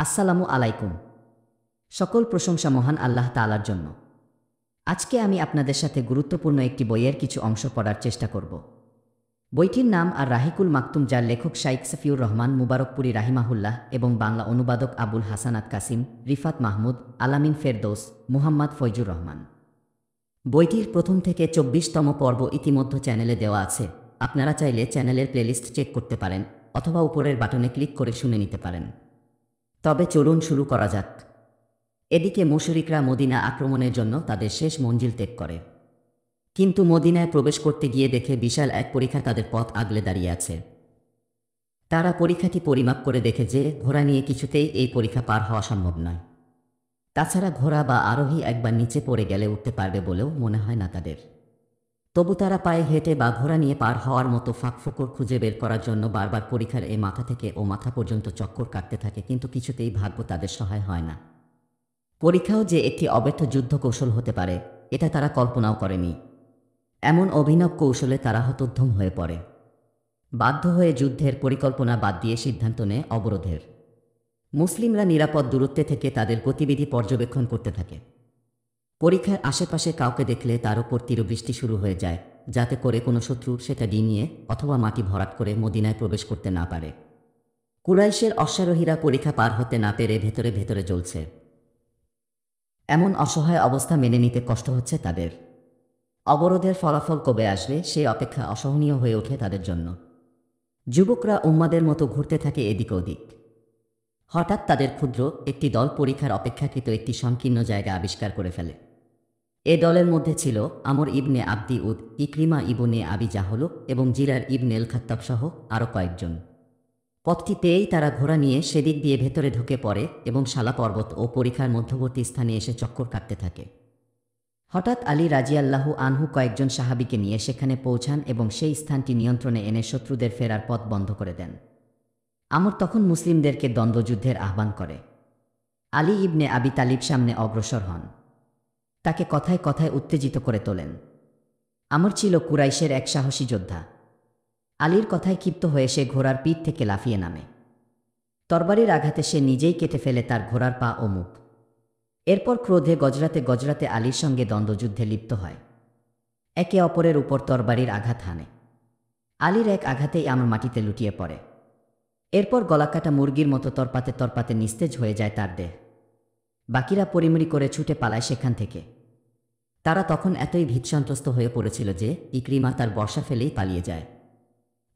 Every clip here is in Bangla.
আসসালামু আলাইকুম। সকল প্রশংসা মহান আল্লাহ তাআলার জন্য। আজকে আমি আপনাদের সাথে গুরুত্বপূর্ণ একটি বইয়ের কিছু অংশ পড়ার চেষ্টা করব। বইটির নাম আর রাহিকুল মাকতুম, যার লেখক শাইখ সফিউর রহমান মুবারকপুরি রাহিমাহুল্লাহ এবং বাংলা অনুবাদক আবুল হাসানাত কাসিম, রিফাত মাহমুদ, আলামিন ফেরদৌস, মুহাম্মদ ফয়জুর রহমান। বইটির প্রথম থেকে ২৪তম পর্ব ইতিমধ্যে চ্যানেলে দেওয়া আছে। আপনারা চাইলে চ্যানেলের প্লেলিস্ট চেক করতে পারেন অথবা উপরের বাটনে ক্লিক করে শুনে নিতে পারেন। তবে চলুন শুরু করা যাক। এদিকে মুশরিকরা মদিনা আক্রমণের জন্য তাদের শেষ মঞ্জিল ত্যাগ করে, কিন্তু মদিনায় প্রবেশ করতে গিয়ে দেখে বিশাল এক পরীক্ষা তাদের পথ আগলে দাঁড়িয়ে আছে। তারা পরীক্ষাটি পরিমাপ করে দেখে যে ঘোড়া নিয়ে কিছুতেই এই পরীক্ষা পার হওয়া সম্ভব নয়। তাছাড়া ঘোড়া বা আরোহী একবার নিচে পড়ে গেলে উঠতে পারবে বলেও মনে হয় না তাদের। তবু তারা পায়ে হেঁটে বা ঘোড়া নিয়ে পার হওয়ার মতো ফাঁকফোকর খুঁজে বের করার জন্য বারবার পরীক্ষার এই মাথা থেকে ও মাথা পর্যন্ত চক্কর কাটতে থাকে, কিন্তু কিছুতেই ভাগ্য তাদের সহায় হয় না। পরীক্ষাও যে একটি অব্যর্থ যুদ্ধ কৌশল হতে পারে, এটা তারা কল্পনাও করেনি। এমন অভিনব কৌশলে তারা হতোদ্যম হয়ে পড়ে। বাধ্য হয়ে যুদ্ধের পরিকল্পনা বাদ দিয়ে সিদ্ধান্ত নেয় অবরোধের। মুসলিমরা নিরাপদ দূরত্বে থেকে তাদের গতিবিধি পর্যবেক্ষণ করতে থাকে। পরীক্ষার আশেপাশে কাউকে দেখলে তার ওপর তীরবৃষ্টি শুরু হয়ে যায়, যাতে করে কোনো শত্রু সেটা ডিঙিয়ে অথবা মাটি ভরাট করে মদিনায় প্রবেশ করতে না পারে। কুরাইশের অশ্বারোহীরা পরীক্ষা পার হতে না পেরে ভেতরে ভেতরে জ্বলছে। এমন অসহায় অবস্থা মেনে নিতে কষ্ট হচ্ছে তাদের। অবরোধের ফলাফল কবে আসবে সেই অপেক্ষা অসহনীয় হয়ে ওঠে তাদের জন্য। যুবকরা উম্মাদের মতো ঘুরতে থাকে এদিক ওদিক। হঠাৎ তাদের ক্ষুদ্র একটি দল পরীক্ষার অপেক্ষাকৃত একটি সংকীর্ণ জায়গা আবিষ্কার করে ফেলে। এ দলের মধ্যে ছিল আমর ইবনে আবদি উদ, ইকরিমা ইবনে আবি জাহল এবং জিরার ইবনে এল খাত্তাব সহ আরও কয়েকজন। পথটি পেয়েই তারা ঘোড়া নিয়ে সেদিক দিয়ে ভেতরে ঢুকে পড়ে এবং শালা পর্বত ও পরীক্ষার মধ্যবর্তী স্থানে এসে চক্কর কাটতে থাকে। হঠাৎ আলী রাজিয়াল্লাহু আনহু কয়েকজন সাহাবীকে নিয়ে সেখানে পৌঁছান এবং সেই স্থানটি নিয়ন্ত্রণে এনে শত্রুদের ফেরার পথ বন্ধ করে দেন। আমর তখন মুসলিমদেরকে দ্বন্দ্বযুদ্ধের আহ্বান করে। আলী ইবনে আবি তালিব সামনে অগ্রসর হন, তাকে কথায় কথায় উত্তেজিত করে তোলেন। আমর ছিল কুরাইশের এক সাহসী যোদ্ধা। আলীর কথায় ক্ষিপ্ত হয়ে সে ঘোড়ার পিঠ থেকে লাফিয়ে নামে। তরবারির আঘাতে সে নিজেই কেটে ফেলে তার ঘোড়ার পা ও মুখ। এরপর ক্রোধে গজরাতে গজরাতে আলীর সঙ্গে দ্বন্দ্বযুদ্ধে লিপ্ত হয়। একে অপরের উপর তরবারির আঘাত হানে। আলীর এক আঘাতেই আমর মাটিতে লুটিয়ে পড়ে। এরপর গলাকাটা মুরগির মতো তরপাতে তরপাতে নিস্তেজ হয়ে যায় তার দেহ। বাকিরা পরিমরি করে ছুটে পালায় সেখান থেকে। তারা তখন এতই ভীতসন্ত্রস্ত হয়ে পড়েছিল যে ইকরিমা তার বর্শা ফেলেই পালিয়ে যায়।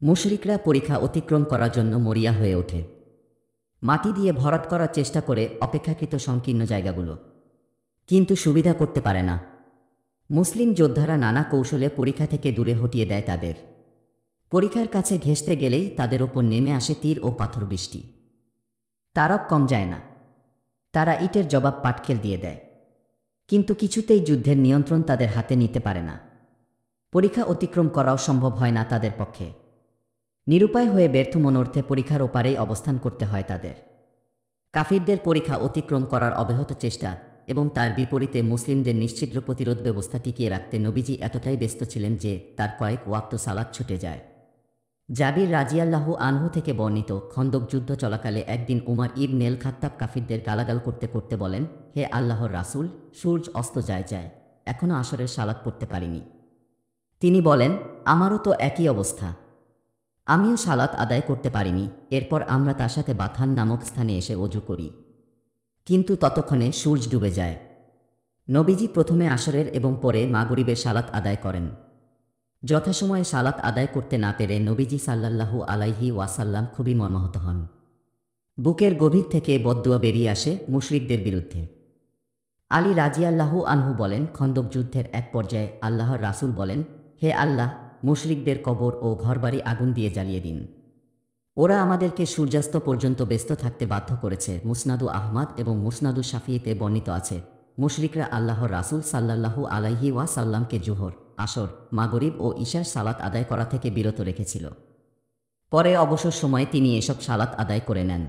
মুশরিকরা পরীক্ষা অতিক্রম করার জন্য মরিয়া হয়ে ওঠে। মাটি দিয়ে ভরাট করার চেষ্টা করে অপেক্ষাকৃত সংকীর্ণ জায়গাগুলো, কিন্তু সুবিধা করতে পারে না। মুসলিম যোদ্ধারা নানা কৌশলে পরীক্ষা থেকে দূরে হটিয়ে দেয় তাদের। পরীক্ষার কাছে ঘেঁষতে গেলেই তাদের ওপর নেমে আসে তীর ও পাথর বৃষ্টি। তারও কম যায় না। তারা ইটের জবাব পাটকেল দিয়ে দেয়, কিন্তু কিছুতেই যুদ্ধের নিয়ন্ত্রণ তাদের হাতে নিতে পারে না। পরীক্ষা অতিক্রম করাও সম্ভব হয় না তাদের পক্ষে। নিরুপায় হয়ে ব্যর্থ মনোর্থে পরীক্ষার ওপারেই অবস্থান করতে হয় তাদের। কাফিরদের পরীক্ষা অতিক্রম করার অব্যাহত চেষ্টা এবং তার বিপরীতে মুসলিমদের নিশ্ছিদ্র প্রতিরোধ ব্যবস্থা টিকিয়ে রাখতে নবীজি এতটাই ব্যস্ত ছিলেন যে তার কয়েক ওয়াক্ত সালাত ছুটে যায়। জাবির রাজিয়াল্লাহু আনহু থেকে বর্ণিত, খন্দক যুদ্ধ চলাকালে একদিন উমার ইবনে এল খাত্তাব কাফিরদের গালাগাল করতে করতে বলেন, হে আল্লাহর রাসূল, সূর্য অস্ত যায়, এখনও আসরের সালাত পড়তে পারিনি। তিনি বলেন, আমারও তো একই অবস্থা, আমিও সালাত আদায় করতে পারিনি। এরপর আমরা তার সাথে বাথান নামক স্থানে এসে ওযু করি, কিন্তু ততক্ষণে সূর্য ডুবে যায়। নবীজি প্রথমে আসরের এবং পরে মাগরিবের সালাত আদায় করেন। যথাসময়ে সালাত আদায় করতে না পেরে নবীজি সাল্লাল্লাহু আলাইহি ওয়াসাল্লাম খুবই মর্মাহত হন। বুকের গভীর থেকে বদদুয়া বেরিয়ে আসে মুশরিকদের বিরুদ্ধে। আলী রাজিয়াল্লাহু আনহু বলেন, খন্দক যুদ্ধের এক পর্যায়ে আল্লাহর রাসূল বলেন, হে আল্লাহ, মুশরিকদের কবর ও ঘরবাড়ি আগুন দিয়ে জ্বালিয়ে দিন। ওরা আমাদেরকে সূর্যাস্ত পর্যন্ত ব্যস্ত থাকতে বাধ্য করেছে। মুসনাদু আহমদ এবং মুসনাদু শাফিঈতে বর্ণিত আছে, মুশরিকরা আল্লাহর রাসূল সাল্লাল্লাহু আলাইহি ওয়াসাল্লামকে জোহর, আসর, মাগরিব ও ইশার সালাত আদায় করা থেকে বিরত রেখেছিল। পরে অবসর সময়ে তিনি এসব সালাত আদায় করে নেন।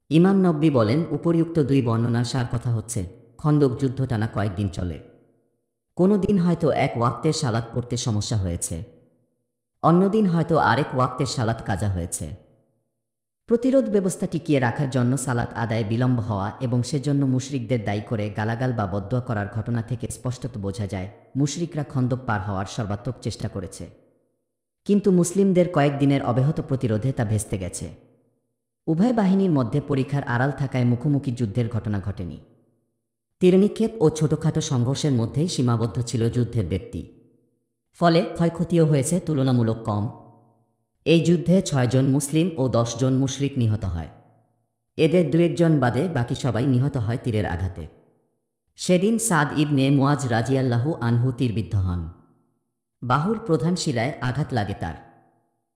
ইমাম নববী বলেন, উপরিউক্ত দুই বর্ণনার সার কথা হচ্ছে, খন্দক যুদ্ধ টানা কয়েকদিন চলে। কোনো দিন হয়তো এক ওয়াক্তের সালাত পড়তে সমস্যা হয়েছে, অন্যদিন হয়তো আরেক ওয়াক্তের সালাত কাজা হয়েছে। প্রতিরোধ ব্যবস্থা টিকিয়ে রাখার জন্য সালাত আদায়ে বিলম্ব হওয়া এবং সেজন্য মুশরিকদের দায়ী করে গালাগাল বা বদদোয়া করার ঘটনা থেকে স্পষ্টত বোঝা যায় মুশরিকরা খন্দক পার হওয়ার সর্বাত্মক চেষ্টা করেছে। কিন্তু মুসলিমদের কয়েকদিনের অব্যাহত প্রতিরোধে তা ভেস্তে গেছে। উভয় বাহিনীর মধ্যে পরিখার আড়াল থাকায় মুখোমুখি যুদ্ধের ঘটনা ঘটেনি। তীরনিক্ষেপ ও ছোটখাটো সংঘর্ষের মধ্যেই সীমাবদ্ধ ছিল যুদ্ধের ব্যক্তি, ফলে ক্ষয়ক্ষতিও হয়েছে তুলনামূলক কম। এই যুদ্ধে 6 জন মুসলিম ও 10 জন মুশরিক নিহত হয়। এদের 2 জন বাদে বাকি সবাই নিহত হয় তীরের আঘাতে। সেদিন সাদ ইবনে মুআজ রাজিয়াল্লাহু আনহু তীরবিদ্ধ হন। বাহুর প্রধান শিরায় আঘাত লাগে তার।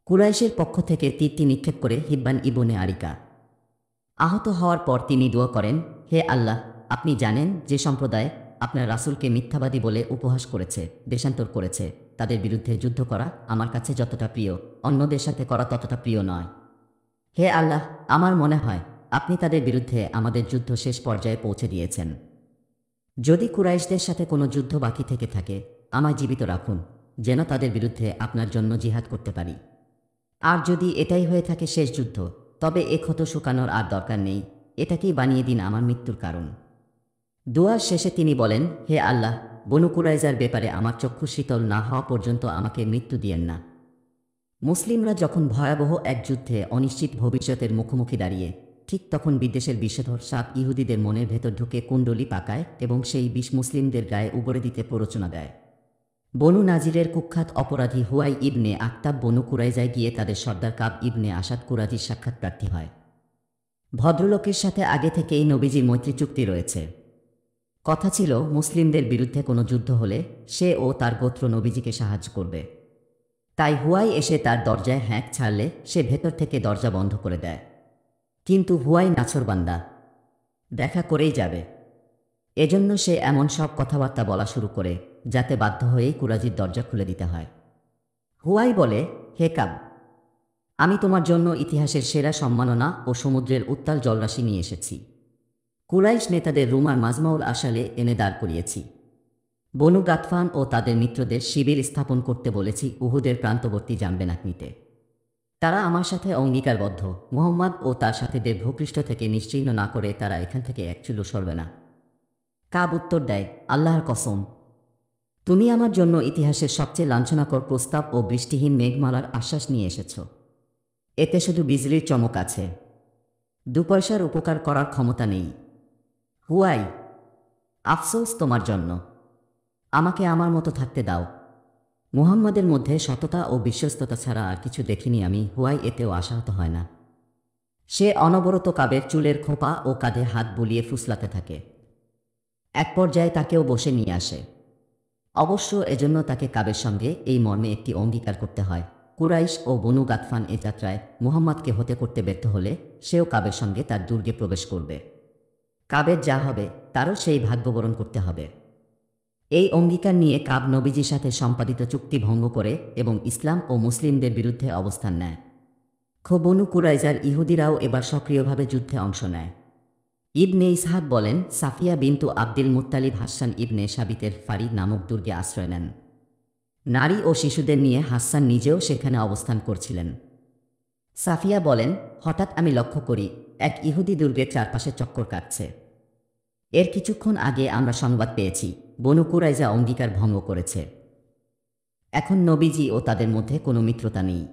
কুরাইশের পক্ষ থেকে তীরটি নিক্ষেপ করে হিব্বান ইবনে আরিকা। আহত হওয়ার পর তিনি দোয়া করেন, হে আল্লাহ, আপনি জানেন যে সম্প্রদায় আপনার রাসূলকে মিথ্যাবাদী বলে উপহাস করেছে, দেশান্তর করেছে, তাদের বিরুদ্ধে যুদ্ধ করা আমার কাছে যতটা প্রিয়, অন্যদের সাথে করা ততটা প্রিয় নয়। হে আল্লাহ, আমার মনে হয় আপনি তাদের বিরুদ্ধে আমাদের যুদ্ধ শেষ পর্যায়ে পৌঁছে দিয়েছেন। যদি কুরাইশদের সাথে কোনো যুদ্ধ বাকি থেকে থাকে, আমায় জীবিত রাখুন, যেন তাদের বিরুদ্ধে আপনার জন্য জিহাদ করতে পারি। আর যদি এটাই হয়ে থাকে শেষ যুদ্ধ, তবে এ ক্ষত শুকানোর আর দরকার নেই, এটাকেই বানিয়ে দিন আমার মৃত্যুর কারণ। দোয়ার শেষে তিনি বলেন, হে আল্লাহ, বনু কুরাইজার ব্যাপারে আমার চক্ষু শীতল না হওয়া পর্যন্ত আমাকে মৃত্যু দিয়েন না। মুসলিমরা যখন ভয়াবহ এক যুদ্ধে অনিশ্চিত ভবিষ্যতের মুখোমুখি দাঁড়িয়ে, ঠিক তখন বিদ্বেষের বিষধর সাপ ইহুদিদের মনের ভেতর ঢুকে কুণ্ডলি পাকায় এবং সেই বিষ মুসলিমদের গায়ে উগরে দিতে প্ররোচনা দেয়। বনু নাজিরের কুখ্যাত অপরাধী হুয়াই ইবনে আখতাব বনু কুরাইজায় গিয়ে তাদের সর্দার কাব ইবনে আসাদ কুরাজির সাক্ষাৎ প্রার্থী হয়। ভদ্রলোকের সাথে আগে থেকেই নবীজির মৈত্রী চুক্তি রয়েছে। কথা ছিল মুসলিমদের বিরুদ্ধে কোনো যুদ্ধ হলে সে ও তার গোত্র নবীজিকে সাহায্য করবে। তাই হুয়াই এসে তার দরজায় হ্যাঁক ছাড়লে সে ভেতর থেকে দরজা বন্ধ করে দেয়। কিন্তু হুয়াই নাছোড়বান্দা, দেখা করেই যাবে। এজন্য সে এমন সব কথাবার্তা বলা শুরু করে যাতে বাধ্য হয়েই কুরাজির দরজা খুলে দিতে হয়। হুয়াই বলে, হে কাব, আমি তোমার জন্য ইতিহাসের সেরা সম্মাননা ও সমুদ্রের উত্তাল জলরাশি নিয়ে এসেছি। কুরাইশ নেতাদের রুমার মাজমাউল আশালে এনে দাঁড় করিয়েছি। বনু গাতফান ও তাদের মিত্রদের শিবির স্থাপন করতে বলেছি উহুদের প্রান্তবর্তী জামবেনাকনিতে। তারা আমার সাথে অঙ্গীকারবদ্ধ, মুহাম্মদ ও তার সাথীদের ভূপৃষ্ঠ থেকে নিশ্চিহ্ন না করে তারা এখান থেকে এক চুলো সরবে না। কাব উত্তর দেয়, আল্লাহর কসম, তুমি আমার জন্য ইতিহাসের সবচেয়ে লাঞ্ছনাকর প্রস্তাব ও বৃষ্টিহীন মেঘমালার আশ্বাস নিয়ে এসেছ। এতে শুধু বিজলির চমক আছে, 2 পয়সার উপকার করার ক্ষমতা নেই। হুয়াই, আফসোস তোমার জন্য। আমাকে আমার মতো থাকতে দাও। মুহাম্মাদের মধ্যে সততা ও বিশ্বস্ততা ছাড়া আর কিছু দেখিনি আমি। হুয়াই এতেও আশাহত হয় না। সে অনবরত কাবের চুলের খোপা ও কাঁধে হাত বুলিয়ে ফুসলাতে থাকে। এক পর্যায়ে তাকেও বসে নিয়ে আসে। অবশ্য এজন্য তাকে কাবের সঙ্গে এই মর্মে একটি অঙ্গীকার করতে হয়, কুরাইশ ও বনু গাতফান এ যাত্রায় মুহাম্মাদকে হতে করতে ব্যর্থ হলে সেও কাবের সঙ্গে তার দুর্গে প্রবেশ করবে। কাবের যা হবে তারও সেই ভাগ্যবরণ করতে হবে। এই অঙ্গীকার নিয়ে কাব নবীজির সাথে সম্পাদিত চুক্তি ভঙ্গ করে এবং ইসলাম ও মুসলিমদের বিরুদ্ধে অবস্থান নেয়। বনু কুরাইজার ইহুদিরাও এবার সক্রিয়ভাবে যুদ্ধে অংশ নেয়। ইবনে ইসহাক বলেন, সাফিয়া বিনতু আব্দুল মুত্তালিব হাসসান ইবনে সাবিতের ফারিদ নামক দুর্গে আশ্রয় নেন। নারী ও শিশুদের নিয়ে হাসসান নিজেও সেখানে অবস্থান করছিলেন। সাফিয়া বলেন, হঠাৎ আমি লক্ষ্য করি এক ইহুদি দুর্গের চারপাশে চক্কর কাটছে। এর কিছুক্ষণ আগে আমরা সংবাদ পেয়েছি বনু কুরাইজা অঙ্গীকার ভঙ্গ করেছে। এখন নবীজি ও তাদের মধ্যে কোনো মিত্রতা নেই।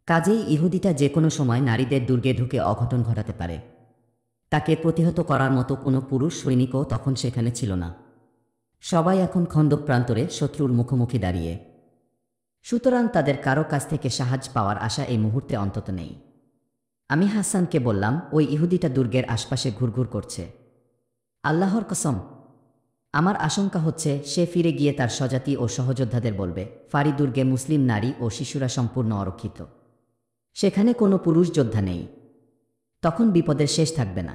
কাজেই ইহুদিটা যে কোনো সময় নারীদের দুর্গে ঢুকে অঘটন ঘটাতে পারে। তাকে প্রতিহত করার মতো কোনো পুরুষ সৈনিকও তখন সেখানে ছিল না। সবাই এখন খন্দক প্রান্তরে শত্রুর মুখোমুখি দাঁড়িয়ে। সুতরাং তাদের কারো কাছ থেকে সাহায্য পাওয়ার আশা এই মুহূর্তে অন্তত নেই। আমি হাসানকে বললাম, ওই ইহুদিটা দুর্গের আশপাশে ঘুরঘুর করছে। আল্লাহর কসম, আমার আশঙ্কা হচ্ছে সে ফিরে গিয়ে তার স্বজাতি ও সহযোদ্ধাদের বলবে, ফারি দুর্গে মুসলিম নারী ও শিশুরা সম্পূর্ণ অরক্ষিত, সেখানে কোনো পুরুষ যোদ্ধা নেই। তখন বিপদের শেষ থাকবে না।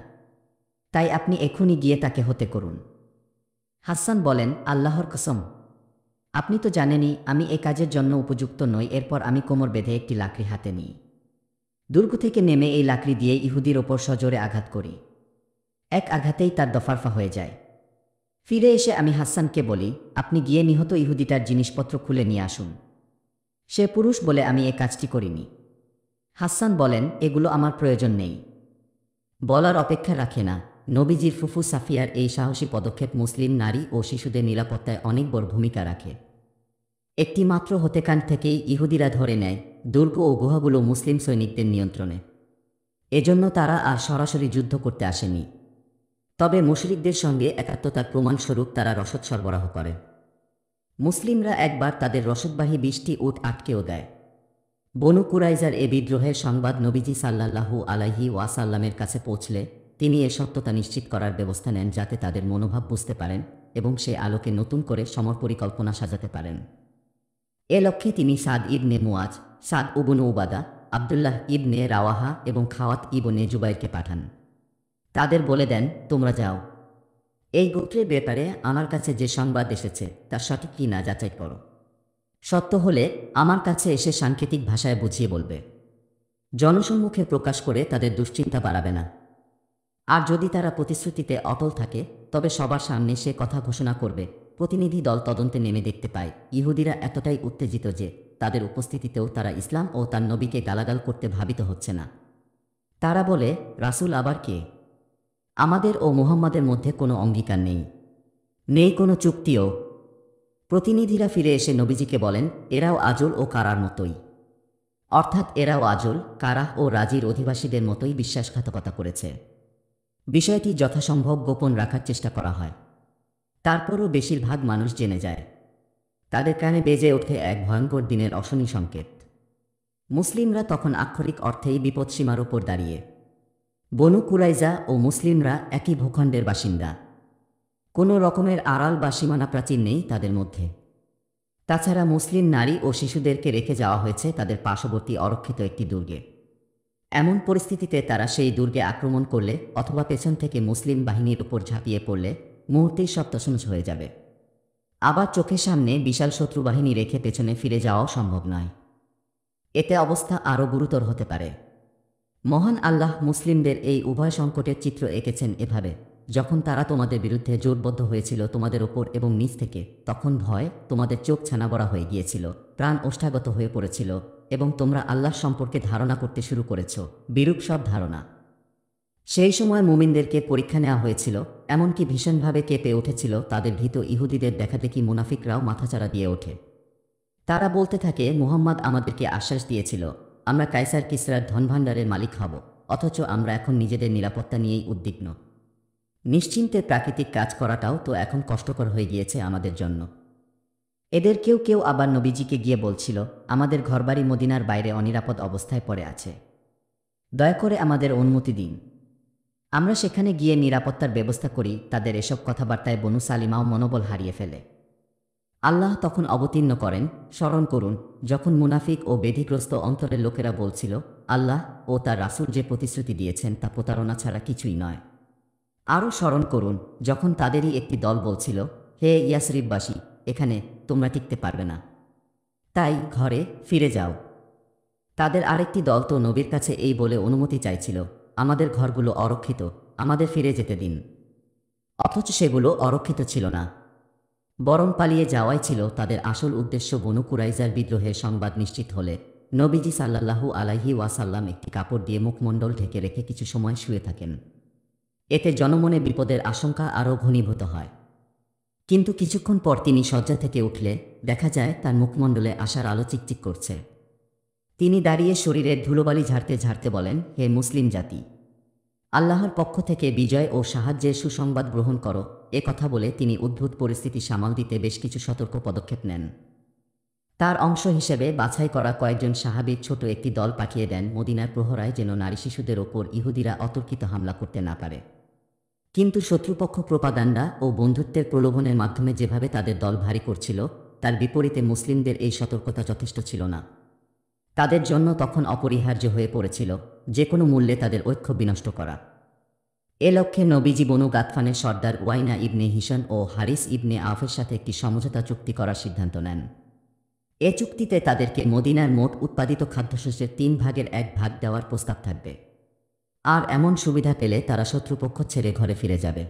তাই আপনি এখনই গিয়ে তাকে হতে করুন। হাসান বলেন, আল্লাহর কসম, আপনি তো জানেনই আমি এ কাজের জন্য উপযুক্ত নই। এরপর আমি কোমর বেঁধে একটি লাকড়ি হাতে নিই। দুর্গ থেকে নেমে এই লাকড়ি দিয়ে ইহুদির ওপর সজোরে আঘাত করি। এক আঘাতেই তার দফারফা হয়ে যায়। ফিরে এসে আমি হাসানকে বলি, আপনি গিয়ে নিহত ইহুদিটার জিনিসপত্র খুলে নিয়ে আসুন। সে পুরুষ বলে আমি এ কাজটি করিনি। হাসান বলেন, এগুলো আমার প্রয়োজন নেই। বলার অপেক্ষা রাখে না। নবীজির ফুফু সাফিয়ার এই সাহসী পদক্ষেপ মুসলিম নারী ও শিশুদের নিরাপত্তায় অনেক বড় ভূমিকা রাখে। একটি মাত্র হত্যাকাণ্ড থেকেই ইহুদিরা ধরে নেয় দুর্গ ও গুহাগুলো মুসলিম সৈনিকদের নিয়ন্ত্রণে। এজন্য তারা আর সরাসরি যুদ্ধ করতে আসেনি। তবে মুশরিকদের সঙ্গে একাত্মতার প্রমাণস্বরূপ তারা রসদ সরবরাহ করে। মুসলিমরা একবার তাদের রসদবাহী 20টি উট আটকেও দেয়। বনু কুরাইজার এ বিদ্রোহের সংবাদ নবীজি সাল্লাল্লাহু আলাইহি ওয়াসাল্লামের কাছে পৌঁছলে তিনি এ সত্যতা নিশ্চিত করার ব্যবস্থা নেন, যাতে তাদের মনোভাব বুঝতে পারেন এবং সে আলোকে নতুন করে সমরপরিকল্পনা সাজাতে পারেন। এ লক্ষ্যে তিনি সাদ ইবনে মুয়াজ, সাদ ইবনে উবাদা, আবদুল্লাহ ইবনে রাওয়াহা এবং খাওয়াত ইবনে জুবাইরকে পাঠান। তাদের বলে দেন, তোমরা যাও, এই গোত্রের ব্যাপারে আমার কাছে যে সংবাদ এসেছে তা সঠিক কি না যাচাই করো। সত্য হলে আমার কাছে এসে সাংকেতিক ভাষায় বুঝিয়ে বলবে। জনসম্মুখে প্রকাশ করে তাদের দুশ্চিন্তা বাড়াবে না। আর যদি তারা প্রতিশ্রুতিতে অটল থাকে তবে সবার সামনে সে কথা ঘোষণা করবে। প্রতিনিধি দল তদন্তে নেমে দেখতে পায় ইহুদিরা এতটাই উত্তেজিত যে তাদের উপস্থিতিতেও তারা ইসলাম ও তার নবীকে গালাগাল করতে ভাবিত হচ্ছে না। তারা বলে, রাসূল আবার কে? আমাদের ও মুহাম্মাদের মধ্যে কোনো অঙ্গীকার নেই কোনো চুক্তিও। প্রতিনিধিরা ফিরে এসে নবীজিকে বলেন, এরাও আজল ও কারার মতোই, অর্থাৎ এরাও আজল, কারাহ ও রাজির অধিবাসীদের মতোই বিশ্বাসঘাতকতা করেছে। বিষয়টি যথাসম্ভব গোপন রাখার চেষ্টা করা হয়। তারপরও বেশিরভাগ মানুষ জেনে যায়। তাদের কানে বেজে ওঠে এক ভয়ঙ্কর দিনের অশনি সংকেত। মুসলিমরা তখন আক্ষরিক অর্থেই বিপদসীমার ওপর দাঁড়িয়ে। বনু কুরাইজা ও মুসলিমরা একই ভূখণ্ডের বাসিন্দা। কোনো রকমের আড়াল বা সীমানা প্রাচীর নেই তাদের মধ্যে। তাছাড়া মুসলিম নারী ও শিশুদেরকে রেখে যাওয়া হয়েছে তাদের পার্শ্ববর্তী অরক্ষিত একটি দুর্গে। এমন পরিস্থিতিতে তারা সেই দুর্গে আক্রমণ করলে অথবা পেছন থেকে মুসলিম বাহিনীর উপর ঝাঁপিয়ে পড়লে মুহূর্তেই সব তছনছ হয়ে যাবে। আবার চোখের সামনে বিশাল শত্রু বাহিনী রেখে পেছনে ফিরে যাওয়াও সম্ভব নয়। এতে অবস্থা আরও গুরুতর হতে পারে। মহান আল্লাহ মুসলিমদের এই উভয় সংকটের চিত্র এঁকেছেন এভাবে, যখন তারা তোমাদের বিরুদ্ধে জোটবদ্ধ হয়েছিল তোমাদের ওপর এবং নিচ থেকে, তখন ভয় তোমাদের চোখ ছানাবড়া হয়ে গিয়েছিল, প্রাণ ওষ্ঠাগত হয়ে পড়েছিল এবং তোমরা আল্লাহ সম্পর্কে ধারণা করতে শুরু করেছ বিরূপ সব ধারণা। সেই সময় মুমিনদেরকে পরীক্ষা নেওয়া হয়েছিল, এমনকি ভীষণভাবে কেঁপে উঠেছিল তাদের ভীত ইহুদিদের দেখাদেখি মুনাফিকরাও মাথাচাড়া দিয়ে ওঠে। তারা বলতে থাকে, মুহাম্মদ আমাদেরকে আশ্বাস দিয়েছিল আমরা কায়সার কিসরার ধনভাণ্ডারের মালিক হব, অথচ আমরা এখন নিজেদের নিরাপত্তা নিয়েই উদ্বিগ্ন। নিশ্চিন্তে প্রাকৃতিক কাজ করাটাও তো এখন কষ্টকর হয়ে গিয়েছে আমাদের জন্য। এদের কেউ কেউ আবার নবীজিকে গিয়ে বলছিল, আমাদের ঘরবাড়ি মদিনার বাইরে অনিরাপদ অবস্থায় পড়ে আছে, দয়া করে আমাদের অনুমতি দিন, আমরা সেখানে গিয়ে নিরাপত্তার ব্যবস্থা করি। তাদের এসব কথাবার্তায় বনু সালিমাও মনোবল হারিয়ে ফেলে। আল্লাহ তখন অবতীর্ণ করেন, স্মরণ করুন যখন মুনাফিক ও বেধিগ্রস্ত অন্তরের লোকেরা বলছিল, আল্লাহ ও তার রাসূল যে প্রতিশ্রুতি দিয়েছেন তা প্রতারণা ছাড়া কিছুই নয়। আরও স্মরণ করুন যখন তাদেরই একটি দল বলছিল, হে ইয়াসরিববাসী, এখানে তোমরা টিকতে পারবে না, তাই ঘরে ফিরে যাও। তাদের আরেকটি দল তো নবীর কাছে এই বলে অনুমতি চাইছিল, আমাদের ঘরগুলো অরক্ষিত, আমাদের ফিরে যেতে দিন। অথচ সেগুলো অরক্ষিত ছিল না, বরং পালিয়ে যাওয়াই ছিল তাদের আসল উদ্দেশ্য। বনু কুরাইজার বিদ্রোহের সংবাদ নিশ্চিত হলে নবীজি সাল্লাল্লাহু আলাইহি ওয়াসাল্লাম একটি কাপড় দিয়ে মুখমণ্ডল ঢেকে রেখে কিছু সময় শুয়ে থাকেন। এতে জনমনে বিপদের আশঙ্কা আরও ঘনীভূত হয়। কিন্তু কিছুক্ষণ পর তিনি শয্যা থেকে উঠলে দেখা যায় তার মুখমণ্ডলে আশার আলো চিকচিক করছে। তিনি দাঁড়িয়ে শরীরের ধুলোবালি ঝাড়তে ঝাড়তে বলেন, হে মুসলিম জাতি, আল্লাহর পক্ষ থেকে বিজয় ও সাহায্যের সুসংবাদ গ্রহণ করো। এ কথা বলে তিনি উদ্ভূত পরিস্থিতি সামাল দিতে বেশ কিছু সতর্ক পদক্ষেপ নেন। তার অংশ হিসেবে বাছাই করা কয়েকজন সাহাবীর ছোট একটি দল পাঠিয়ে দেন মদিনার প্রহরায়, যেন নারী শিশুদের ওপর ইহুদিরা অতর্কিত হামলা করতে না পারে। কিন্তু শত্রুপক্ষ প্রোপাগান্ডা ও বন্ধুত্বের প্রলোভনের মাধ্যমে যেভাবে তাদের দল ভারী করছিল, তার বিপরীতে মুসলিমদের এই সতর্কতা যথেষ্ট ছিল না। তাদের জন্য তখন অপরিহার্য হয়ে পড়েছিল যে কোনো মূল্যে তাদের ঐক্য বিনষ্ট করা। এ লক্ষ্যে নবীজি বনু গাতফানের সর্দার ওয়াইনা ইবনে হিশান ও হারিস ইবনে আফের সাথে একটি সমঝোতা চুক্তি করার সিদ্ধান্ত নেন। এ চুক্তিতে তাদেরকে মদিনার মোট উৎপাদিত খাদ্যশস্যের 1/3 দেওয়ার প্রস্তাব থাকবে। আর এমন সুবিধা পেলে তারা শত্রুপক্ষ ছেড়ে ঘরে ফিরে যাবে।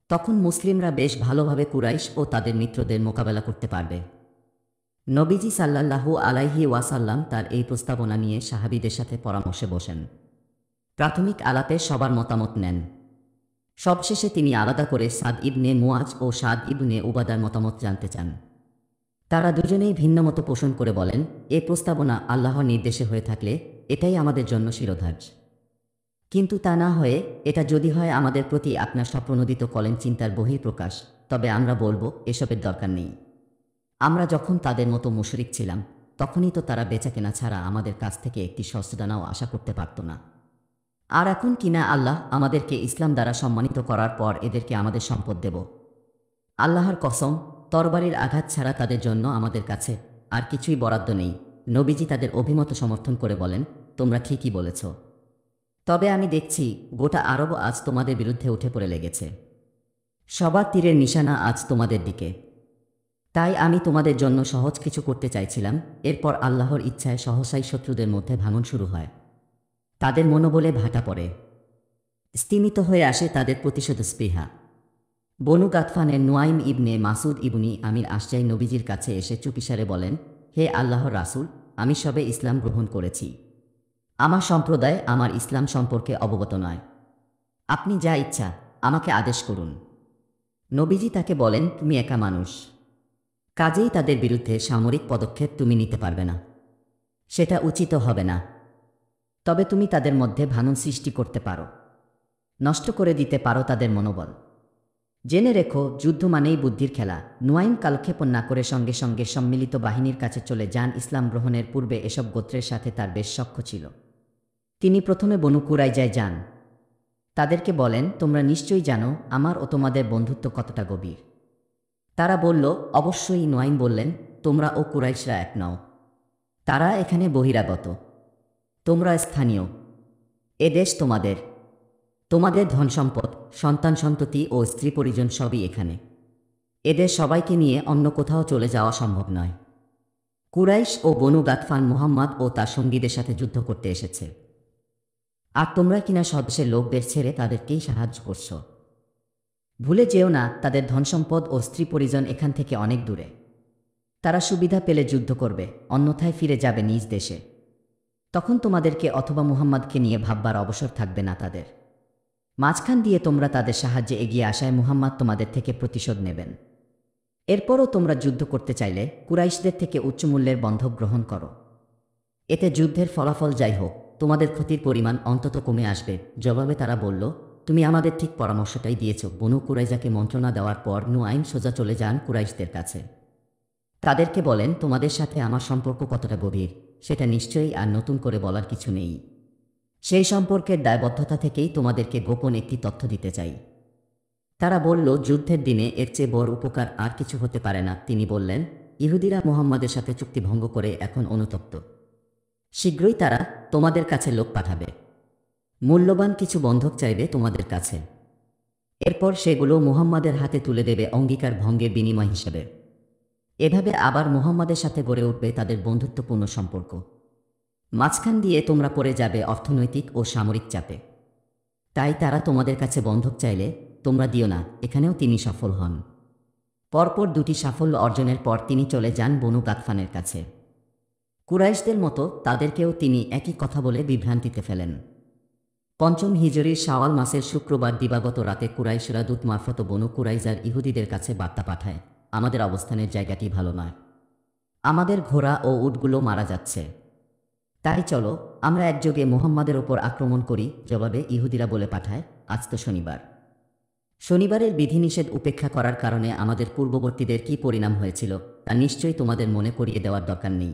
তখন মুসলিমরা বেশ ভালোভাবে কুরাইশ ও তাদের মিত্রদের মোকাবেলা করতে পারবে। নবীজি সাল্লাল্লাহু আলাইহি ওয়াসাল্লাম তার এই প্রস্তাবনা নিয়ে সাহাবীদের সাথে পরামর্শে বসেন। প্রাথমিক আলাপে সবার মতামত নেন। সবশেষে তিনি আলাদা করে সাদ ইবনে মুআজ ও সাদ ইবনে উবাদার মতামত জানতে চান। তারা দুজনেই ভিন্নমত পোষণ করে বলেন, এ প্রস্তাবনা আল্লাহর নির্দেশে হয়ে থাকলে এটাই আমাদের জন্য শিরোধার্য। কিন্তু তা না হয়ে এটা যদি হয় আমাদের প্রতি আপনার স্বপ্রণোদিত কলেন চিন্তার বহিঃপ্রকাশ, তবে আমরা বলবো এসবের দরকার নেই। আমরা যখন তাদের মতো মুশরিক ছিলাম তখনই তো তারা বেচাকেনা ছাড়া আমাদের কাছ থেকে একটি সস্তাদানাও আশা করতে পারত না। আর এখন কিনা আল্লাহ আমাদেরকে ইসলাম দ্বারা সম্মানিত করার পর এদেরকে আমাদের সম্পদ দেব। আল্লাহর কসম, তরবারির আঘাত ছাড়া তাদের জন্য আমাদের কাছে আর কিছুই বরাদ্দ নেই। নবীজি তাদের অভিমত সমর্থন করে বলেন, তোমরা ঠিকই বলেছ। তবে আমি দেখছি গোটা আরব আজ তোমাদের বিরুদ্ধে উঠে পড়ে লেগেছে। সবার তীরের নিশানা আজ তোমাদের দিকে। তাই আমি তোমাদের জন্য সহজ কিছু করতে চাইছিলাম। এরপর আল্লাহর ইচ্ছায় সহসাই শত্রুদের মধ্যে ভাঙন শুরু হয়। তাদের মনোবলে ভাটা পড়ে, স্তিমিত হয়ে আসে তাদের প্রতিশোধ স্পৃহা। বনু গাতফানের নুয়াইম ইবনে মাসুদ ইবনি আমির আশজাই নবীজির কাছে এসে চুপিসারে বলেন, হে আল্লাহর রাসূল, আমি সবে ইসলাম গ্রহণ করেছি। আমার সম্প্রদায় আমার ইসলাম সম্পর্কে অবগত নয়। আপনি যা ইচ্ছা আমাকে আদেশ করুন। নবীজি তাকে বলেন, তুমি একা মানুষ, কাজেই তাদের বিরুদ্ধে সামরিক পদক্ষেপ তুমি নিতে পারবে না, সেটা উচিত হবে না। তবে তুমি তাদের মধ্যে ভাঙন সৃষ্টি করতে পারো, নষ্ট করে দিতে পারো তাদের মনোবল। জেনে রেখো, যুদ্ধ মানেই বুদ্ধির খেলা। নুয়াইম কালক্ষেপণ না করে সঙ্গে সঙ্গে সম্মিলিত বাহিনীর কাছে চলে যান। ইসলাম গ্রহণের পূর্বে এসব গোত্রের সাথে তার বেশ সখ্য ছিল। তিনি প্রথমে বনু কুরাইজায় যান। তাদেরকে বলেন, তোমরা নিশ্চয়ই জানো আমার ও তোমাদের বন্ধুত্ব কতটা গভীর। তারা বলল, অবশ্যই। নুয়াইম বললেন, তোমরা ও কুরাইশরা এক নও। তারা এখানে বহিরাগত, তোমরা স্থানীয়। এ দেশ তোমাদের, তোমাদের ধনসম্পদ, সন্তান সন্ততি ও স্ত্রী পরিজন সবই এখানে। এদের সবাইকে নিয়ে অন্য কোথাও চলে যাওয়া সম্ভব নয়। কুরাইশ ও বনু গাতফান মুহাম্মদ ও তার সঙ্গীদের সাথে যুদ্ধ করতে এসেছে, আর তোমরা কিনা স্বদেশের লোকদের ছেড়ে তাদেরকেই সাহায্য করছ। ভুলে যেও না, তাদের ধনসম্পদ ও স্ত্রী পরিজন এখান থেকে অনেক দূরে। তারা সুবিধা পেলে যুদ্ধ করবে, অন্যথায় ফিরে যাবে নিজ দেশে। তখন তোমাদেরকে অথবা মুহাম্মদকে নিয়ে ভাববার অবসর থাকবে না তাদের। মাঝখান দিয়ে তোমরা তাদের সাহায্যে এগিয়ে আসায় মুহাম্মদ তোমাদের থেকে প্রতিশোধ নেবেন। এরপরও তোমরা যুদ্ধ করতে চাইলে কুরাইশদের থেকে উচ্চমূল্যের বন্ধক গ্রহণ করো। এতে যুদ্ধের ফলাফল যাই হোক, তোমাদের ক্ষতির পরিমাণ অন্তত কমে আসবে। জবাবে তারা বলল, তুমি আমাদের ঠিক পরামর্শটাই দিয়েছ। বনু কুরাইজাকে মন্ত্রণা দেওয়ার পর নুয়াইম সোজা চলে যান কুরাইশদের কাছে। তাদেরকে বলেন, তোমাদের সাথে আমার সম্পর্ক কতটা গভীর সেটা নিশ্চয়ই আর নতুন করে বলার কিছু নেই। সেই সম্পর্কের দায়বদ্ধতা থেকেই তোমাদেরকে গোপন একটি তথ্য দিতে চাই। তারা বলল, যুদ্ধের দিনে এর চেয়ে বড় উপকার আর কিছু হতে পারে না। তিনি বললেন, ইহুদিরা মুহাম্মাদের সাথে চুক্তি ভঙ্গ করে এখন অনুতপ্ত। শীঘ্রই তারা তোমাদের কাছে লোক পাঠাবে, মূল্যবান কিছু বন্ধক চাইবে তোমাদের কাছে। এরপর সেগুলো মুহাম্মাদের হাতে তুলে দেবে অঙ্গীকার ভঙ্গের বিনিময় হিসেবে। এভাবে আবার মুহাম্মাদের সাথে গড়ে উঠবে তাদের বন্ধুত্বপূর্ণ সম্পর্ক। মাঝখান দিয়ে তোমরা পড়ে যাবে অর্থনৈতিক ও সামরিক চাপে। তাই তারা তোমাদের কাছে বন্ধক চাইলে তোমরা দিও না। এখানেও তিনি সফল হন। পরপর দুটি সাফল্য অর্জনের পর তিনি চলে যান বনু গাতফানের কাছে। কুরাইশদের মতো তাদেরকেও তিনি একই কথা বলে বিভ্রান্তিতে ফেলেন। পঞ্চম হিজরির শাওয়াল মাসের শুক্রবার দিবাগত রাতে কুরাইশরা দূত মারফত বনু কুরাইজার ইহুদিদের কাছে বার্তা পাঠায়, আমাদের অবস্থানের জায়গাটি ভালো নয়, আমাদের ঘোড়া ও উটগুলো মারা যাচ্ছে। তাই চলো আমরা একযোগে মুহাম্মাদের ওপর আক্রমণ করি। জবাবে ইহুদিরা বলে পাঠায়, আজ তো শনিবার। শনিবারের বিধিনিষেধ উপেক্ষা করার কারণে আমাদের পূর্ববর্তীদের কী পরিণাম হয়েছিল তা নিশ্চয়ই তোমাদের মনে করিয়ে দেওয়ার দরকার নেই।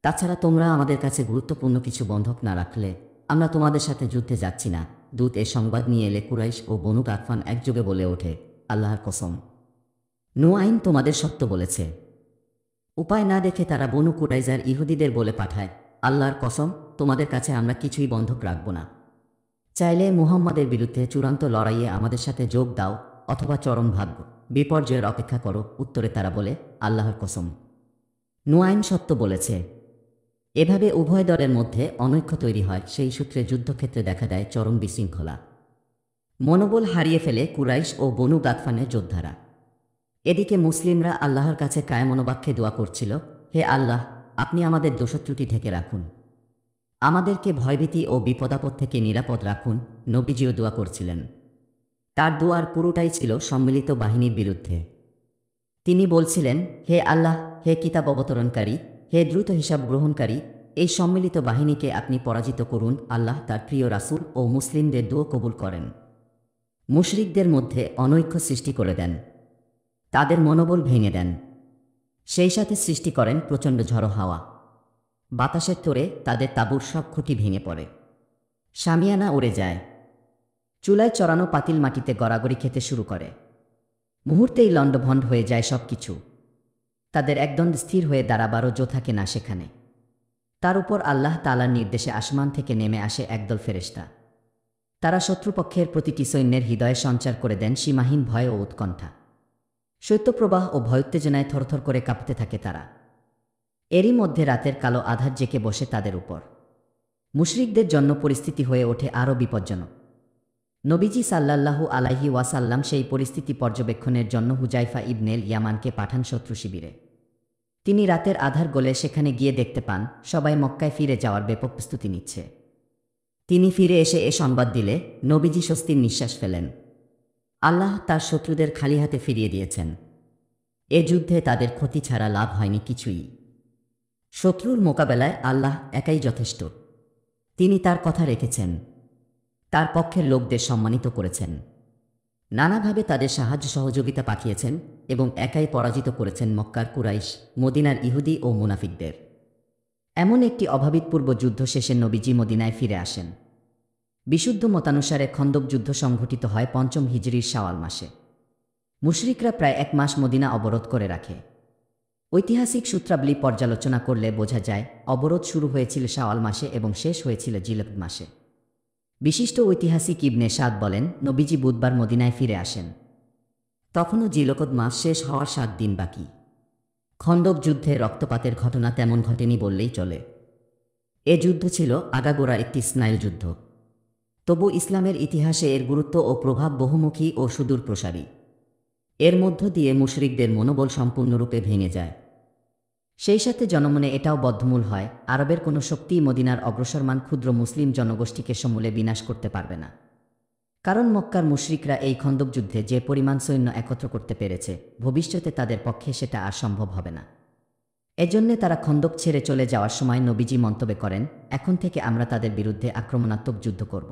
তাছাড়া তোমরা আমাদের কাছে গুরুত্বপূর্ণ কিছু বন্ধক না রাখলে আমরা তোমাদের সাথে যুদ্ধে যাচ্ছি না। দূত এ সংবাদ নিয়ে এলে কুরাইশ ও বনু গাতফান একযোগে বলে ওঠে, আল্লাহর কসম, নুয়াইম তোমাদের সত্য বলেছে। উপায় না দেখে তারা বনু কুরাইজার ইহুদিদের বলে পাঠায়, আল্লাহর কসম, তোমাদের কাছে আমরা কিছুই বন্ধক রাখব না। চাইলে মুহাম্মাদের বিরুদ্ধে চূড়ান্ত লড়াইয়ে আমাদের সাথে যোগ দাও অথবা চরম ভাগ্য বিপর্যয়ের অপেক্ষা করো। উত্তরে তারা বলে, আল্লাহর কসম, নুয়াইম সত্য বলেছে। এভাবে উভয় দলের মধ্যে অনৈক্য তৈরি হয়। সেই সূত্রে যুদ্ধক্ষেত্রে দেখা দেয় চরম বিশৃঙ্খলা। মনোবল হারিয়ে ফেলে কুরাইশ ও বনু গাতফানের যোদ্ধারা। এদিকে মুসলিমরা আল্লাহর কাছে কায়মনোবাক্যে দোয়া করছিল, হে আল্লাহ, আপনি আমাদের দোষত্রুটি ঢেকে রাখুন, আমাদেরকে ভয়ভীতি ও বিপদাপদ থেকে নিরাপদ রাখুন। নবীজিও দোয়া করছিলেন। তার দোয়ার পুরোটাই ছিল সম্মিলিত বাহিনীর বিরুদ্ধে। তিনি বলছিলেন, হে আল্লাহ, হে কিতাব অবতরণকারী, হে দ্রুত হিসাব গ্রহণকারী, এই সম্মিলিত বাহিনীকে আপনি পরাজিত করুন। আল্লাহ তার প্রিয় রাসূল ও মুসলিমদের দোয়া কবুল করেন। মুশরিকদের মধ্যে অনৈক্য সৃষ্টি করে দেন, তাদের মনোবল ভেঙে দেন। সেই সাথে সৃষ্টি করেন প্রচণ্ড ঝড়ো হাওয়া। বাতাসের তোড়ে তাদের তাঁবুর সব খুঁটি ভেঙে পড়ে, শামিয়ানা উড়ে যায়, চুলায় চড়ানো পাতিল মাটিতে গড়াগড়ি খেতে শুরু করে। মুহূর্তেই লণ্ডভণ্ড হয়ে যায় সব কিছু। তাদের একদম স্থির হয়ে দাঁড়াবারও জো থাকে না সেখানে। তার উপর আল্লাহ তাআলার নির্দেশে আসমান থেকে নেমে আসে একদল ফেরেশতা। তারা শত্রুপক্ষের প্রতিটি সৈন্যের হৃদয়ে সঞ্চার করে দেন সীমাহীন ভয় ও উৎকণ্ঠা। শৈত্যপ্রবাহ ও ভয়োত্তেজনায় থরথর করে কাঁপতে থাকে তারা। এরই মধ্যে রাতের কালো আধার জেঁকে বসে তাদের উপর। মুশরিকদের জন্য পরিস্থিতি হয়ে ওঠে আরও বিপজ্জনক। নবীজি সাল্লাল্লাহু আলাইহি ওয়াসাল্লাম সেই পরিস্থিতি পর্যবেক্ষণের জন্য হুজাইফা ইবনেল ইয়ামানকে পাঠান শত্রু শিবিরে। তিনি রাতের আধার গলে সেখানে গিয়ে দেখতে পান সবাই মক্কায় ফিরে যাওয়ার ব্যাপক প্রস্তুতি নিচ্ছে। তিনি ফিরে এসে এ সংবাদ দিলে নবীজি স্বস্তির নিঃশ্বাস ফেলেন। আল্লাহ তার শত্রুদের খালি হাতে ফিরিয়ে দিয়েছেন। এ যুদ্ধে তাদের ক্ষতি ছাড়া লাভ হয়নি কিছুই। শত্রুর মোকাবেলায় আল্লাহ একাই যথেষ্ট। তিনি তার কথা রেখেছেন, তার পক্ষের লোকদের সম্মানিত করেছেন, নানাভাবে তাদের সাহায্য সহযোগিতা পাঠিয়েছেন এবং একাই পরাজিত করেছেন মক্কার কুরাইশ, মদিনার ইহুদি ও মুনাফিকদের। এমন একটি অভাবিতপূর্ব যুদ্ধ শেষে নবীজি মদিনায় ফিরে আসেন। বিশুদ্ধ মতানুসারে খন্দক যুদ্ধ সংঘটিত হয় ৫ম হিজরির শাওয়াল মাসে। মুশরিকরা প্রায় ১ মাস মদিনা অবরোধ করে রাখে। ঐতিহাসিক সূত্রাবলী পর্যালোচনা করলে বোঝা যায় অবরোধ শুরু হয়েছিল শাওয়াল মাসে এবং শেষ হয়েছিল জিলহজ মাসে। বিশিষ্ট ঐতিহাসিক ইবনে সাদ বলেন, নবীজি বুধবার মদিনায় ফিরে আসেন। তখনও জিলহজ মাস শেষ হওয়ার ৭ দিন বাকি। খন্দক যুদ্ধে রক্তপাতের ঘটনা তেমন ঘটেনি বললেই চলে। এ যুদ্ধ ছিল আগাগোড়া একটি স্নায়ুযুদ্ধ। তবু ইসলামের ইতিহাসে এর গুরুত্ব ও প্রভাব বহুমুখী ও সুদূরপ্রসারী। এর মধ্য দিয়ে মুশরিকদের মনোবল সম্পূর্ণরূপে ভেঙে যায়। সেই সাথে জনমনে এটাও বদ্ধমূল হয়, আরবের কোনো শক্তিই মদিনার অগ্রসরমান ক্ষুদ্র মুসলিম জনগোষ্ঠীকে সমূলে বিনাশ করতে পারবে না। কারণ মক্কার মুশরিকরা এই খন্দক যুদ্ধে যে পরিমাণ সৈন্য একত্র করতে পেরেছে, ভবিষ্যতে তাদের পক্ষে সেটা আর সম্ভব হবে না। এজন্যে তারা খন্দক ছেড়ে চলে যাওয়ার সময় নবীজি মন্তব্য করেন, এখন থেকে আমরা তাদের বিরুদ্ধে আক্রমণাত্মক যুদ্ধ করব।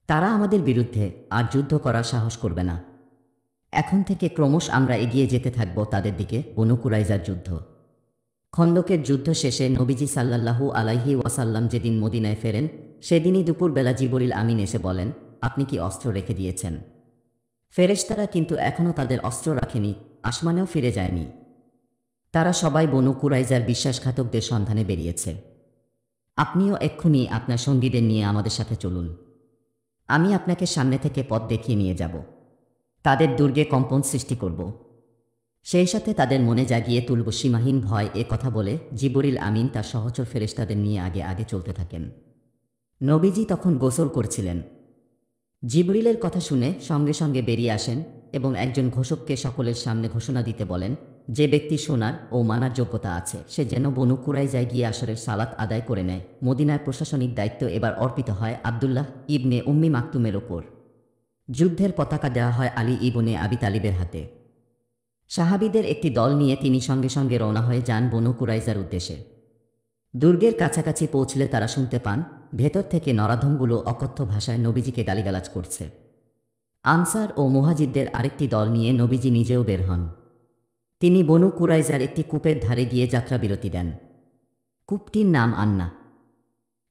তারা আমাদের বিরুদ্ধে আর যুদ্ধ করার সাহস করবে না। এখন থেকে ক্রমশ আমরা এগিয়ে যেতে থাকব তাদের দিকে। বনু কুরাইজার যুদ্ধ। খন্দকের যুদ্ধ শেষে নবীজি সাল্লাল্লাহু আলাইহি ওয়াসাল্লাম যেদিন মদিনায় ফেরেন, সেদিনই দুপুরবেলা জিবরিল আমিন এসে বলেন, আপনি কি অস্ত্র রেখে দিয়েছেন? ফেরেশতারা কিন্তু এখনও তাদের অস্ত্র রাখেনি, আসমানেও ফিরে যায়নি। তারা সবাই বনু কুরাইজার বিশ্বাসঘাতকদের সন্ধানে বেরিয়েছে। আপনিও এক্ষুনি আপনার সঙ্গীদের নিয়ে আমাদের সাথে চলুন। আমি আপনাকে সামনে থেকে পথ দেখিয়ে নিয়ে যাব। তাদের দুর্গে কম্পন সৃষ্টি করব। সেই সাথে তাদের মনে জাগিয়ে তুলব সীমাহীন ভয়। এ কথা বলে জিবরিল আমিন তার সহচর ফেরেশতাদের নিয়ে আগে আগে চলতে থাকেন। নবীজি তখন গোসল করছিলেন। জিবরিলের কথা শুনে সঙ্গে সঙ্গে বেরিয়ে আসেন এবং একজন ঘোষককে সকলের সামনে ঘোষণা দিতে বলেন, যে ব্যক্তি শোনার ও মানার যোগ্যতা আছে সে যেন বনু কুরাইজায় গিয়ে আসরের সালাত আদায় করে নেয়। মদিনার প্রশাসনিক দায়িত্ব এবার অর্পিত হয় আব্দুল্লাহ ইবনে উম্মি মাকতুমের ওপর। যুদ্ধের পতাকা দেওয়া হয় আলী ইবনে আবি তালিবের হাতে। সাহাবীদের একটি দল নিয়ে তিনি সঙ্গে সঙ্গে রওনা হয়ে যান বনু কুরাইজার উদ্দেশ্যে। দুর্গের কাছাকাছি পৌঁছলে তারা শুনতে পান ভেতর থেকে নরাধমগুলো অকথ্য ভাষায় নবীজিকে গালিগালাজ করছে। আনসার ও মুহাজিরদের আরেকটি দল নিয়ে নবীজি নিজেও বের হন। তিনি বনু কুরাইজার একটি কূপের ধারে গিয়ে যাত্রাবিরতি দেন। কূপটির নাম আন্না।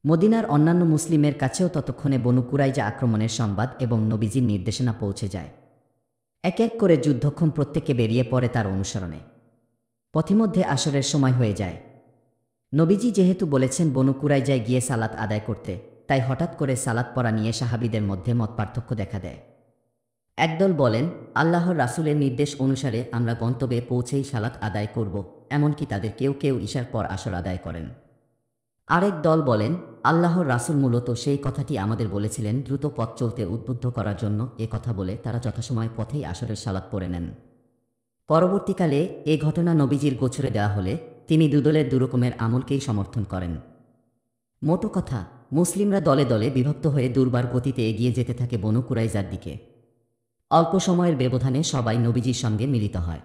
মদিনার অন্যান্য মুসলিমের কাছেও ততক্ষণে বনু কুরাইজা আক্রমণের সংবাদ এবং নবীজির নির্দেশনা পৌঁছে যায়। এক এক করে যুদ্ধক্ষম প্রত্যেকে বেরিয়ে পড়ে তার অনুসরণে। পথিমধ্যে আসরের সময় হয়ে যায়। নবীজি যেহেতু বলেছেন বনু কুরাইজায় গিয়ে সালাত আদায় করতে, তাই হঠাৎ করে সালাত পড়া নিয়ে সাহাবীদের মধ্যে মতপার্থক্য দেখা দেয়। একদল বলেন, আল্লাহর রাসূলের নির্দেশ অনুসারে আমরা গন্তব্যে পৌঁছেই সালাত আদায় করব, এমনকি তাদের কেউ কেউ ঈশার পর আসর আদায় করেন। আরেক দল বলেন, আল্লাহর রাসূল মূলত সেই কথাটি আমাদের বলেছিলেন দ্রুত পথ চলতে উদ্বুদ্ধ করার জন্য। এ কথা বলে তারা যথাসময় পথেই আসরের সালাত পড়ে নেন। পরবর্তীকালে এ ঘটনা নবীজির গোচরে দেওয়া হলে তিনি দুদলের দুরকমের আমলকেই সমর্থন করেন। মোটো কথা, মুসলিমরা দলে দলে বিভক্ত হয়ে দুর্বার গতিতে এগিয়ে যেতে থাকে বনু কুরাইজার দিকে। অল্প সময়ের ব্যবধানে সবাই নবীজির সঙ্গে মিলিত হয়।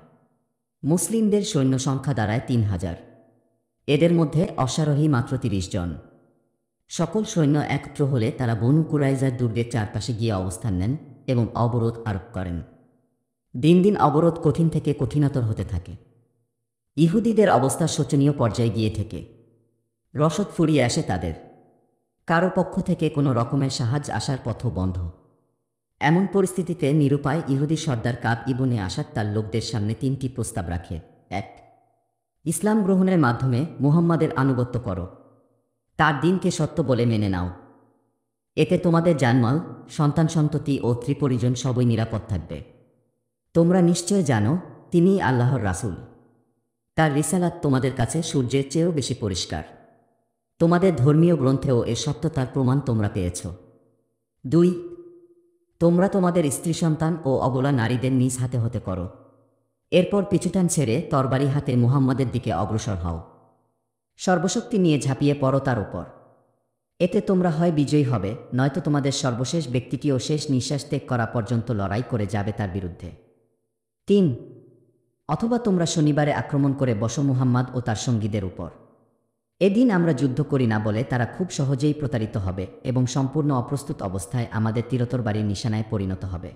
মুসলিমদের সৈন্য সংখ্যা দাঁড়ায় ৩,০০০। এদের মধ্যে অশ্বারোহী মাত্র ৩০ জন। সকল সৈন্য একত্র হলে তারা বনু কুরাইজার দুর্গের চারপাশে গিয়ে অবস্থান নেন এবং অবরোধ আরোপ করেন। দিন দিন অবরোধ কঠিন থেকে কঠিনতর হতে থাকে। ইহুদিদের অবস্থা শোচনীয় পর্যায়ে গিয়ে থেকে রসদ ফুরিয়ে আসে তাদের। কারো পক্ষ থেকে কোনো রকমের সাহায্য আসার পথও বন্ধ। এমন পরিস্থিতিতে নিরুপায় ইহুদি সর্দার কাব ইবনে আসাদ তার লোকদের সামনে ৩টি প্রস্তাব রাখে। ১. ইসলাম গ্রহণের মাধ্যমে মুহাম্মাদের আনুগত্য করো, তার দিনকে সত্য বলে মেনে নাও। এতে তোমাদের জানমাল, সন্তান সন্ততি ও ত্রিপরিজন সবই নিরাপদ থাকবে। তোমরা নিশ্চয় জানো তিনিই আল্লাহর রাসূল। তার রিসালাত তোমাদের কাছে সূর্যের চেয়েও বেশি পরিষ্কার। তোমাদের ধর্মীয় গ্রন্থেও এর সত্যতার প্রমাণ তোমরা পেয়েছ। ২. তোমরা তোমাদের স্ত্রী সন্তান ও অবলা নারীদের নিজ হাতে হতে করো। এরপর পিছুটান ছেড়ে তরবারি হাতে মুহাম্মাদের দিকে অগ্রসর হও। সর্বশক্তি নিয়ে ঝাঁপিয়ে পড়ো তার ওপর। এতে তোমরা হয় বিজয়ী হবে, নয়তো তোমাদের সর্বশেষ ব্যক্তিটিও শেষ নিঃশ্বাস ত্যাগ করা পর্যন্ত লড়াই করে যাবে তার বিরুদ্ধে। ৩. অথবা তোমরা শনিবারে আক্রমণ করে বসো মুহাম্মদ ও তার সঙ্গীদের উপর। এদিন আমরা যুদ্ধ করি না বলে তারা খুব সহজেই প্রতারিত হবে এবং সম্পূর্ণ অপ্রস্তুত অবস্থায় আমাদের তীরতরবারির নিশানায় পরিণত হবে।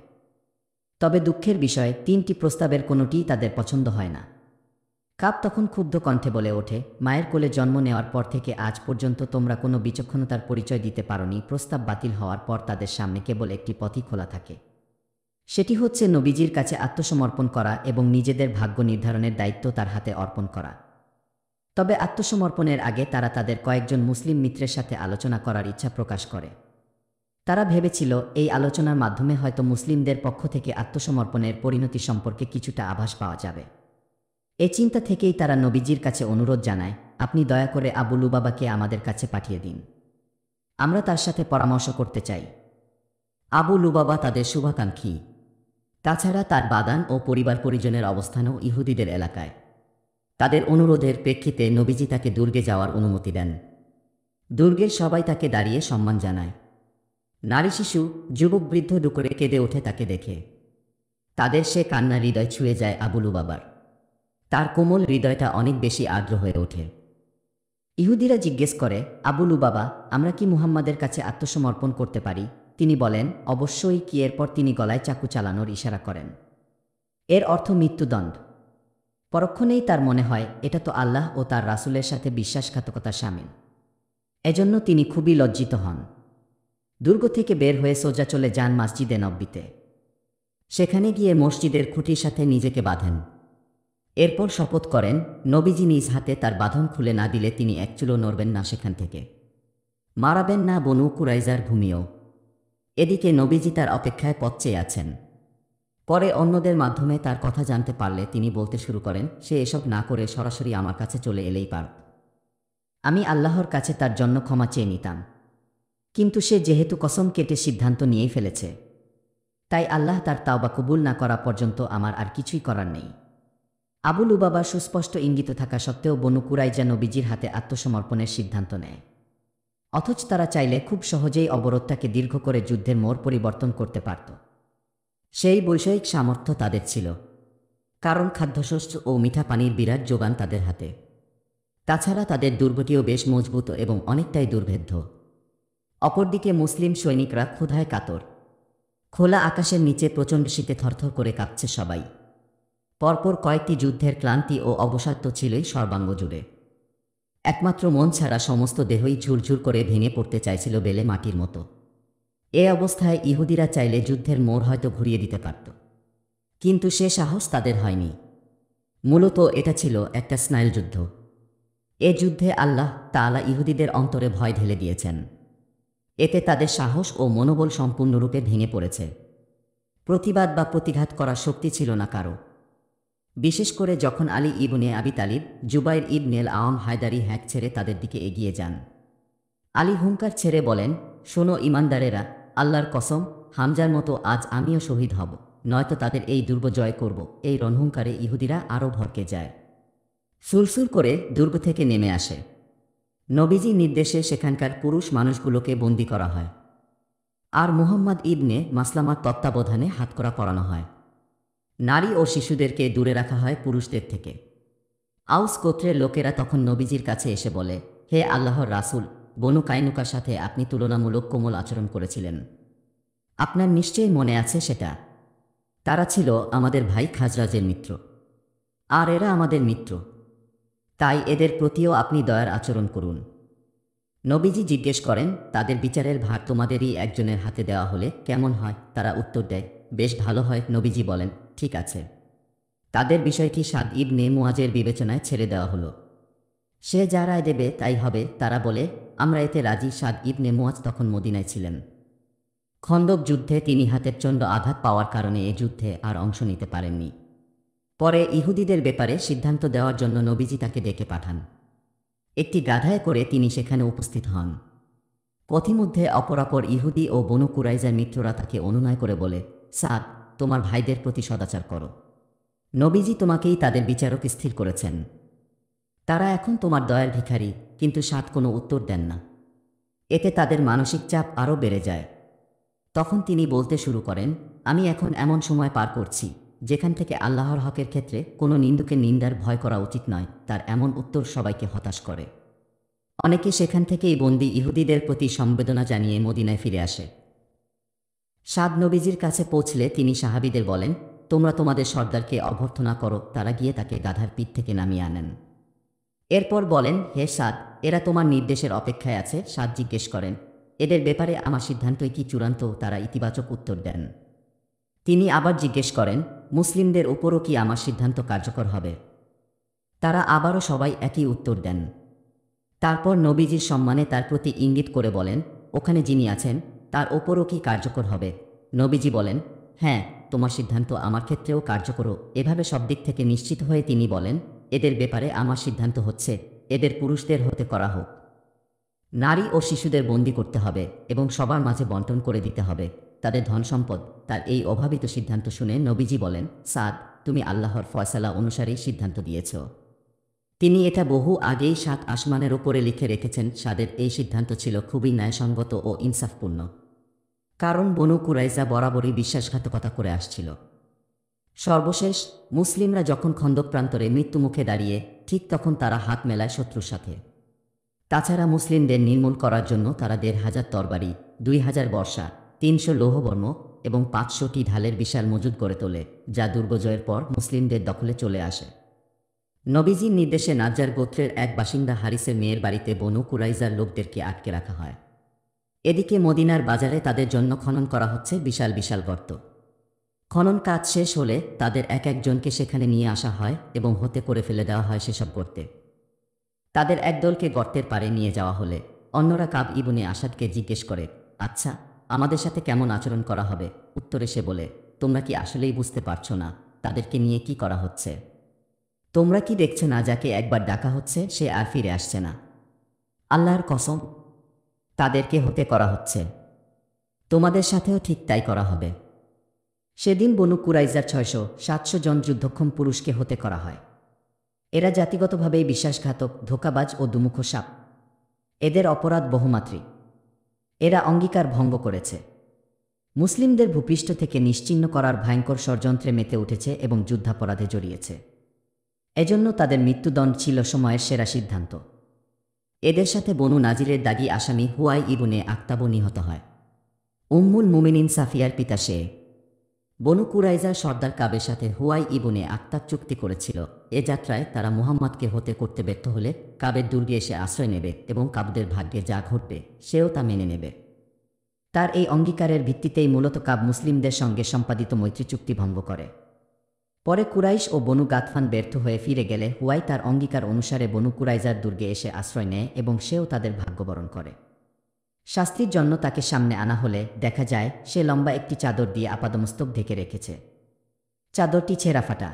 তবে দুঃখের বিষয়, ৩টি প্রস্তাবের কোনোটিই তাদের পছন্দ হয় না। কাব তখন ক্ষুব্ধ কণ্ঠে বলে ওঠে, মায়ের কোলে জন্ম নেওয়ার পর থেকে আজ পর্যন্ত তোমরা কোনো বিচক্ষণতার পরিচয় দিতে পারোনি। প্রস্তাব বাতিল হওয়ার পর তাদের সামনে কেবল একটি পথই খোলা থাকে। সেটি হচ্ছে নবীজির কাছে আত্মসমর্পণ করা এবং নিজেদের ভাগ্য নির্ধারণের দায়িত্ব তার হাতে অর্পণ করা। তবে আত্মসমর্পণের আগে তারা তাদের কয়েকজন মুসলিম মিত্রের সাথে আলোচনা করার ইচ্ছা প্রকাশ করে। তারা ভেবেছিল এই আলোচনার মাধ্যমে হয়তো মুসলিমদের পক্ষ থেকে আত্মসমর্পণের পরিণতি সম্পর্কে কিছুটা আভাস পাওয়া যাবে। এ চিন্তা থেকেই তারা নবীজির কাছে অনুরোধ জানায়, আপনি দয়া করে আবু লুবাবাকে আমাদের কাছে পাঠিয়ে দিন। আমরা তার সাথে পরামর্শ করতে চাই। আবু লুবাবা তাদের শুভাকাঙ্ক্ষী। তাছাড়া তার বাদান ও পরিবার পরিজনের অবস্থানও ইহুদিদের এলাকায়। তাদের অনুরোধের প্রেক্ষিতে নবীজি তাকে দুর্গে যাওয়ার অনুমতি দেন। দুর্গের সবাই তাকে দাঁড়িয়ে সম্মান জানায়। নারী, শিশু, যুবক, বৃদ্ধ ডুকরে কেঁদে ওঠে তাকে দেখে। তাদের সে কান্না হৃদয় ছুঁয়ে যায় আবু লুবাবার। তার কোমল হৃদয়টা অনেক বেশি আর্দ্র হয়ে ওঠে। ইহুদিরা জিজ্ঞেস করে, আবু লুবাবা, আমরা কি মুহাম্মাদের কাছে আত্মসমর্পণ করতে পারি? তিনি বলেন, অবশ্যই কি। এরপর তিনি গলায় চাকু চালানোর ইশারা করেন। এর অর্থ মৃত্যুদণ্ড। পরক্ষণেই তার মনে হয় এটা তো আল্লাহ ও তার রাসূলের সাথে বিশ্বাসঘাতকতা শামিল। এজন্য তিনি খুবই লজ্জিত হন। দুর্গ থেকে বের হয়ে সোজা চলে যান মসজিদে নববীতে। সেখানে গিয়ে মসজিদের খুঁটির সাথে নিজেকে বাঁধেন। এরপর শপথ করেন, নবীজি নিজ হাতে তার বাঁধন খুলে না দিলে তিনি এক চুলো নড়বেন না সেখান থেকে, মারাবেন না বনু কুরাইজার ভূমিও। এদিকে নবীজি তার অপেক্ষায় পথ চেয়ে আছেন। পরে অন্যদের মাধ্যমে তার কথা জানতে পারলে তিনি বলতে শুরু করেন, সে এসব না করে সরাসরি আমার কাছে চলে এলেই পারত। আমি আল্লাহর কাছে তার জন্য ক্ষমা চেয়ে নিতাম। কিন্তু সে যেহেতু কসম কেটে সিদ্ধান্ত নিয়েই ফেলেছে, তাই আল্লাহ তার তাওবা কবুল না করা পর্যন্ত আমার আর কিছুই করার নেই। আবু লুবাবা সুস্পষ্ট ইঙ্গিত থাকা সত্ত্বেও বনু কুরাইজা নবীজির হাতে আত্মসমর্পণের সিদ্ধান্ত নেয়। অথচ তারা চাইলে খুব সহজেই অবরোধটাকে দীর্ঘ করে যুদ্ধের মোড় পরিবর্তন করতে পারত। সেই বৈষয়িক সামর্থ্য তাদের ছিল, কারণ খাদ্যশস্য ও মিঠা পানির বিরাট যোগান তাদের হাতে। তাছাড়া তাদের দুর্গটিও বেশ মজবুত এবং অনেকটাই দুর্ভেদ্য। অপরদিকে মুসলিম সৈনিকরা ক্ষুধায় কাতর। খোলা আকাশের নিচে প্রচণ্ড শীতে থরথর করে কাঁপছে সবাই। পরপর কয়েকটি যুদ্ধের ক্লান্তি ও অবসাদ তো ছিলই সর্বাঙ্গ জুড়ে। একমাত্র মন ছাড়া সমস্ত দেহই ঝুরঝুর করে ভেঙে পড়তে চাইছিল বেলে মাটির মতো। এ অবস্থায় ইহুদিরা চাইলে যুদ্ধের মোড় হয়তো ঘুরিয়ে দিতে পারত, কিন্তু সে সাহস তাদের হয়নি। মূলত এটা ছিল একটা স্নায়ুযুদ্ধ। এ যুদ্ধে আল্লাহ তাআলা ইহুদিদের অন্তরে ভয় ঢেলে দিয়েছেন। এতে তাদের সাহস ও মনোবল সম্পূর্ণরূপে ভেঙে পড়েছে। প্রতিবাদ বা প্রতিঘাত করার শক্তি ছিল না কারো। বিশেষ করে যখন আলী ইবনে আবি তালিব, জুবাইর ইবনেল আওয়াম হায়দারি হ্যাক ছেড়ে তাদের দিকে এগিয়ে যান। আলী হুঙ্কার ছেড়ে বলেন, শোনো ইমানদারেরা, আল্লাহর কসম, হামজার মতো আজ আমিও শহীদ হব, নয়তো তাদের এই দুর্গ জয় করব। এই রণহুঙ্কারে ইহুদিরা আরও ভরকে যায়। সুলসুল করে দুর্গ থেকে নেমে আসে। নবীজির নির্দেশে সেখানকার পুরুষ মানুষগুলোকে বন্দী করা হয়, আর মুহাম্মদ ইবনে মাসলামার তত্ত্বাবধানে হাতকড়া পরানো হয়। নারী ও শিশুদেরকে দূরে রাখা হয় পুরুষদের থেকে। আউস গোত্রের লোকেরা তখন নবীজির কাছে এসে বলে, হে আল্লাহর রাসূল, বনু কাইনুকার সাথে আপনি তুলনামূলক কোমল আচরণ করেছিলেন। আপনার নিশ্চয়ই মনে আছে সেটা। তারা ছিল আমাদের ভাই খাজরাজের মিত্র, আর এরা আমাদের মিত্র, তাই এদের প্রতিও আপনি দয়ার আচরণ করুন। নবীজি জিজ্ঞেস করেন, তাদের বিচারের ভার তোমাদেরই একজনের হাতে দেওয়া হলে কেমন হয়? তারা উত্তর দেয়, বেশ ভালো হয়। নবীজি বলেন, ঠিক আছে। তাদের বিষয়টি সাদ ইবনে মুআজের বিবেচনায় ছেড়ে দেওয়া হলো। সে যা রায় দেবে তাই হবে। তারা বলে, আমরা এতে রাজি। সাদ ইবনে মুআজ তখন মদিনায় ছিলেন। খন্দক যুদ্ধে তিনি হাতের চণ্ড আঘাত পাওয়ার কারণে এ যুদ্ধে আর অংশ নিতে পারেননি। পরে ইহুদিদের ব্যাপারে সিদ্ধান্ত দেওয়ার জন্য নবীজি তাকে ডেকে পাঠান। একটি গাধায় করে তিনি সেখানে উপস্থিত হন। পথিমধ্যে অপরাপর ইহুদি ও বনু কুরাইজার মিত্ররা তাকে অনুনয় করে বলে, সাদ, তোমার ভাইদের প্রতি সদাচার করো। নবীজি তোমাকেই তাদের বিচারক স্থির করেছেন। তারা এখন তোমার দয়ার ভিখারি। কিন্তু সাদ কোনো উত্তর দেন না। এতে তাদের মানসিক চাপ আরও বেড়ে যায়। তখন তিনি বলতে শুরু করেন, আমি এখন এমন সময় পার করছি যেখান থেকে আল্লাহর হকের ক্ষেত্রে কোনো নিন্দুকে নিন্দার ভয় করা উচিত নয়। তার এমন উত্তর সবাইকে হতাশ করে। অনেকে সেখান থেকেই বন্দী ইহুদিদের প্রতি সমবেদনা জানিয়ে মদিনায় ফিরে আসে। সাদ নবীজির কাছে পৌঁছলে তিনি সাহাবীদের বলেন, তোমরা তোমাদের সর্দারকে অভ্যর্থনা করো। তারা গিয়ে তাকে গাধার পিঠ থেকে নামিয়ে আনেন। এরপর বলেন, হে সাদ, এরা তোমার নির্দেশের অপেক্ষায় আছে। সাদ জিজ্ঞেস করেন, এদের ব্যাপারে আমার সিদ্ধান্তই কি চূড়ান্ত? তারা ইতিবাচক উত্তর দেন। তিনি আবার জিজ্ঞেস করেন, মুসলিমদের উপরও কি আমার সিদ্ধান্ত কার্যকর হবে? তারা আবারও সবাই একই উত্তর দেন। তারপর নবীজির সম্মানে তার প্রতি ইঙ্গিত করে বলেন, ওখানে যিনি আছেন তার ওপরও কি কার্যকর হবে? নবীজি বলেন, হ্যাঁ, তোমার সিদ্ধান্ত আমার ক্ষেত্রেও কার্যকর। এভাবে সব দিক থেকে নিশ্চিত হয়ে তিনি বলেন, এদের ব্যাপারে আমার সিদ্ধান্ত হচ্ছে, এদের পুরুষদের হতে করা হোক, নারী ও শিশুদের বন্দী করতে হবে এবং সবার মাঝে বন্টন করে দিতে হবে তাদের ধন সম্পদ। তার এই অভাবিত সিদ্ধান্ত শুনে নবীজি বলেন, সাদ, তুমি আল্লাহর ফয়সালা অনুসারেই সিদ্ধান্ত দিয়েছ। তিনি এটা বহু আগেই 7 আসমানের ওপরে লিখে রেখেছেন। সাদের এই সিদ্ধান্ত ছিল খুবই ন্যায়সঙ্গত ও ইনসাফপূর্ণ, কারণ বনু কুরাইজা বরাবরই বিশ্বাসঘাতকতা করে আসছিল। সর্বশেষ মুসলিমরা যখন খন্দক প্রান্তরে মৃত্যুমুখে দাঁড়িয়ে, ঠিক তখন তারা হাত মেলায় শত্রুর সাথে। তাছাড়া মুসলিমদের নির্মূল করার জন্য তারা 1500 তরবারি, 2000 বর্শা, 300 লৌহবর্ম এবং 500টি ঢালের বিশাল মজুদ গড়ে তোলে, যা দুর্গজয়ের পর মুসলিমদের দখলে চলে আসে। নবীজির নির্দেশে নাজ্জার গোত্রের এক বাসিন্দা হারিসের মেয়ের বাড়িতে বনু কুরাইজার লোকদেরকে আটকে রাখা হয়। এদিকে মদিনার বাজারে তাদের জন্য খনন করা হচ্ছে বিশাল বিশাল গর্ত। খনন কাজ শেষ হলে তাদের এক একজনকে সেখানে নিয়ে আসা হয় এবং হতে করে ফেলে দেওয়া হয় সেসব গর্তে। তাদের একদলকে গর্তের পাড়ে নিয়ে যাওয়া হলে অন্যরা কাব ইবনে আসাদকে জিজ্ঞেস করে, আচ্ছা, আমাদের সাথে কেমন আচরণ করা হবে? উত্তরে সে বলে, তোমরা কি আসলেই বুঝতে পারছো না তাদেরকে নিয়ে কি করা হচ্ছে? তোমরা কি দেখছো না যাকে একবার ডাকা হচ্ছে সে আর ফিরে আসছে না? আল্লাহর কসম, তাদেরকে হতে করা হচ্ছে। তোমাদের সাথেও ঠিক তাই করা হবে। সেদিন বনু কুরাইজার 600-700 জন যুদ্ধক্ষম পুরুষকে হতে করা হয়। এরা জাতিগতভাবেই বিশ্বাসঘাতক, ধোঁকাবাজ ও দুমুখ সাপ। এদের অপরাধ বহুমাত্রিক। এরা অঙ্গীকার ভঙ্গ করেছে, মুসলিমদের ভূপৃষ্ঠ থেকে নিশ্চিহ্ন করার ভয়ঙ্কর ষড়যন্ত্রে মেতে উঠেছে এবং যুদ্ধাপরাধে জড়িয়েছে। এজন্য তাদের মৃত্যুদণ্ড ছিল সময়ের সেরা সিদ্ধান্ত। এদের সাথে বনু নাজিরের দাগী আসামি হুয়াই ইবনে আখতাবও নিহত হয়। উম্মুল মুমিনিন সাফিয়ার পিতা সে। বনু কুরাইজার সর্দার কাবের সাথে হুয়াই ইবনে আখতাব চুক্তি করেছিল, এ যাত্রায় তারা মুহাম্মদকে হতে করতে ব্যর্থ হলে কাবের দুর্গে এসে আশ্রয় নেবে এবং কাবদের ভাগ্যে যা ঘটবে সেও তা মেনে নেবে। তার এই অঙ্গীকারের ভিত্তিতেই মূলত কাব মুসলিমদের সঙ্গে সম্পাদিত মৈত্রী চুক্তি ভঙ্গ করে। পরে কুরাইশ ও বনু গাতফান ব্যর্থ হয়ে ফিরে গেলে হুয়াই তার অঙ্গীকার অনুসারে বনু কুরাইজার দুর্গে এসে আশ্রয় নেয় এবং সেও তাদের ভাগ্যবরণ করে। শাস্তির জন্য তাকে সামনে আনা হলে দেখা যায় সে লম্বা একটি চাদর দিয়ে আপাদমস্তক ঢেকে রেখেছে। চাদরটি ছেঁড়া ফাটা।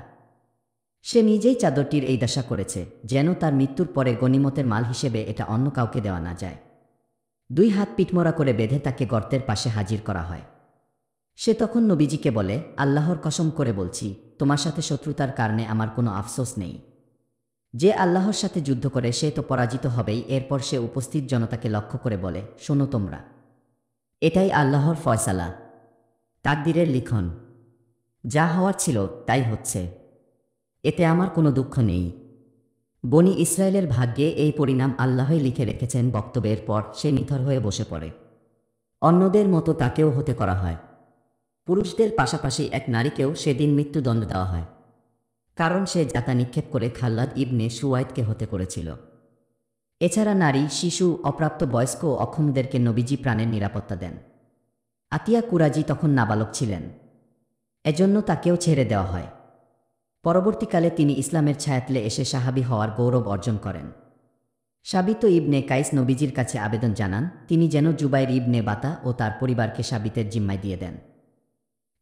সে নিজেই চাদরটির এই দশা করেছে যেন তার মৃত্যুর পরে গনিমতের মাল হিসেবে এটা অন্য কাউকে দেওয়া না যায়। 2 হাত পিঠমোড়া করে বেঁধে তাকে গর্তের পাশে হাজির করা হয়। সে তখন নবীজিকে বলে, আল্লাহর কসম করে বলছি, তোমার সাথে শত্রুতার কারণে আমার কোনো আফসোস নেই। যে আল্লাহর সাথে যুদ্ধ করে সে তো পরাজিত হবেই। এরপর সে উপস্থিত জনতাকে লক্ষ্য করে বলে, শোনো তোমরা, এটাই আল্লাহর ফয়সালা, তাকদীরের লিখন। যা হওয়ার ছিল তাই হচ্ছে, এতে আমার কোনো দুঃখ নেই। বনি ইসরায়েলের ভাগ্যে এই পরিণাম আল্লাহই লিখে রেখেছেন। বক্তব্যের পর সে নিথর হয়ে বসে পড়ে। অন্যদের মতো তাকেও হতে করা হয়। পুরুষদের পাশাপাশি এক নারীকেও সেদিন মৃত্যুদণ্ড দেওয়া হয়, কারণ সে জাতা নিক্ষেপ করে খাল্লাদ ইবনে সুওয়াইদকে হতে করেছিল। এছাড়া নারী, শিশু, অপ্রাপ্ত বয়স্ক ও অক্ষমদেরকে নবীজি প্রাণের নিরাপত্তা দেন। আতিয়া কুরাজি তখন নাবালক ছিলেন, এজন্য তাকেও ছেড়ে দেওয়া হয়। পরবর্তীকালে তিনি ইসলামের ছায়াতলে এসে সাহাবী হওয়ার গৌরব অর্জন করেন। সাবিত ইবনে কাইস নবীজির কাছে আবেদন জানান তিনি যেন জুবাইর ইবনে বাতা ও তার পরিবারকে সাবিতের জিম্মায় দিয়ে দেন,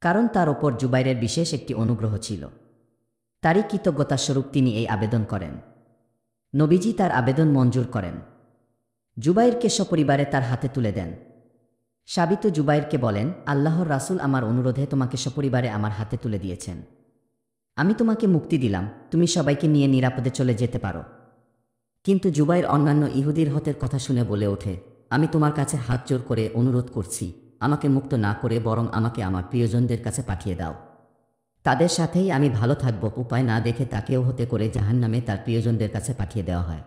কারণ তার ওপর জুবাইরের বিশেষ একটি অনুগ্রহ ছিল। তারই কৃতজ্ঞতাস্বরূপ তিনি এই আবেদন করেন। নবীজি তার আবেদন মঞ্জুর করেন। জুবাইরকে সপরিবারে তার হাতে তুলে দেন। সাবিত জুবাইরকে বলেন, আল্লাহর রাসূল আমার অনুরোধে তোমাকে সপরিবারে আমার হাতে তুলে দিয়েছেন। আমি তোমাকে মুক্তি দিলাম, তুমি সবাইকে নিয়ে নিরাপদে চলে যেতে পারো। কিন্তু জুবাইর অন্যান্য ইহুদির হতের কথা শুনে বলে ওঠে, আমি তোমার কাছে হাত জোর করে অনুরোধ করছি, আমাকে মুক্ত না করে বরং আমাকে আমার প্রিয়জনদের কাছে পাঠিয়ে দাও। তাদের সাথেই আমি ভালো থাকব। উপায় না দেখে তাকেও হতে করে জাহান্নামে তার প্রিয়জনদের কাছে পাঠিয়ে দেওয়া হয়।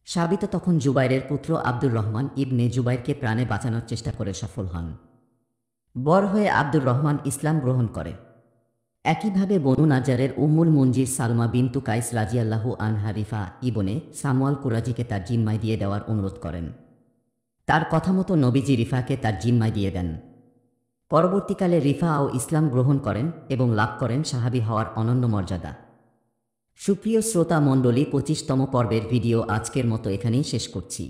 সাবিত তখন জুবাইরের পুত্র আব্দুর রহমান ইবনে জুবাইরকে প্রাণে বাঁচানোর চেষ্টা করে সফল হন। বর হয়ে আব্দুর রহমান ইসলাম গ্রহণ করে। একইভাবে বনু নাজারের উম্মুল মুনজির সালমা বিনতু কাইস রাজিয়াল্লাহু আনহা রিফা ইবনে সামুয়াল কুরাজিকে তার জিম্মায় দিয়ে দেওয়ার অনুরোধ করেন। তার কথা মতো নবীজি রিফাকে তার জিম্মায় দিয়ে দেন। পরবর্তীকালে রিফা ও ইসলাম গ্রহণ করেন এবং লাভ করেন সাহাবী হওয়ার অনন্য মর্যাদা। সুপ্রিয় শ্রোতা মণ্ডলী, 25তম পর্বের ভিডিও আজকের মতো এখানেই শেষ করছি।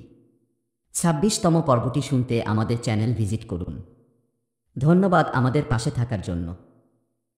26তম পর্বটি শুনতে আমাদের চ্যানেল ভিজিট করুন। ধন্যবাদ আমাদের পাশে থাকার জন্য।